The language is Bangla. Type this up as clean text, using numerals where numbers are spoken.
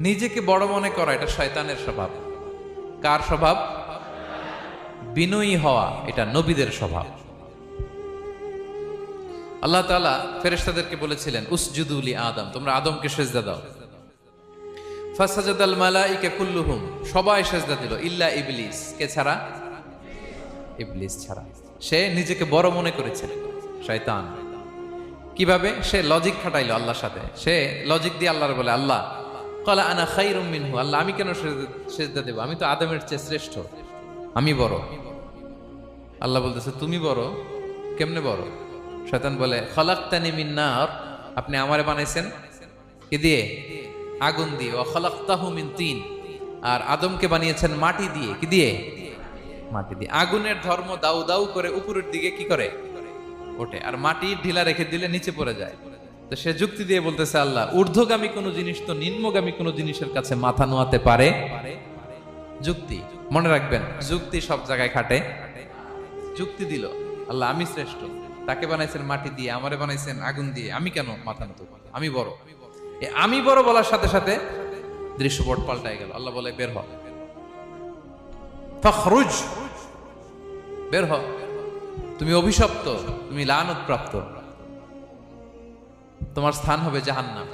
নিজেকে বড় মনে করা এটা শয়তানের স্বভাব। কার স্বভাব? বিনয়ী হওয়া এটা নবীদের স্বভাব। আল্লাহ তাআলা ফেরেশতাদেরকে বলেছিলেন উসজুদু লি আদম, তোমরা আদমকে সিজদা দাও। ফাসাজাদাল মালাইকা কুল্লুহুম, সবাই সিজদা দিল ইল্লা ইবলিস, কে ছাড়া? ইবলিস ছাড়া। সে নিজেকে বড় মনে করেছে, শয়তান। কিভাবে? সে লজিক খাটাইলো আল্লাহর সাথে। সে লজিক দিয়ে আল্লাহর বলে, আল্লাহ ক্বালা আনা খায়রুম মিনহু, আল্লাহ আমি কেন সিজদা দেব? আমি তো আদমের চেয়ে শ্রেষ্ঠ, আমি বড়। আল্লাহ বলতেছে তুমি বড়? কেমনে বড়? শয়তান বলে খলাকতানি মিন নার, আপনি আমারে বানাইছেন কি দিয়ে? আগুন দিয়ে। ওয়া খলাকতাহু মিন তিন, আর আদমকে বানিয়েছেন মাটি দিয়ে। কি দিয়ে? মাটি দিয়ে। আগুনের ধর্ম দাউ দাউ করে উপরের দিকে কি করে? ওঠে, আর মাটি ঢিলা রেখে দিলে নিচে পড়ে যায়। তো সে যুক্তি দিয়ে বলতেছে আল্লাহ ঊর্ধ্বগামী কোন জিনিস তো নিম্নগামী কোন জিনিসের কাছে মাথা নোয়াতে পারে? যুক্তি, মনে রাখবেন, যুক্তি সব জায়গায় খাটে। যুক্তি দিল আল্লাহ আমি শ্রেষ্ঠ, তাকে বানাইছেন মাটি দিয়ে, আমারে বানাইছেন আগুন দিয়ে, আমি কেন মাথা নত? আমি বড়। আমি বড় বলার সাথে সাথে দৃশ্যপট পাল্টাই গেল। আল্লাহ বলে বের হ, ফখরুজ, বের হ, তুমি অভিশপ্ত, তুমি লানত প্রাপ্ত, তোমার স্থান হবে জাহান্নাম।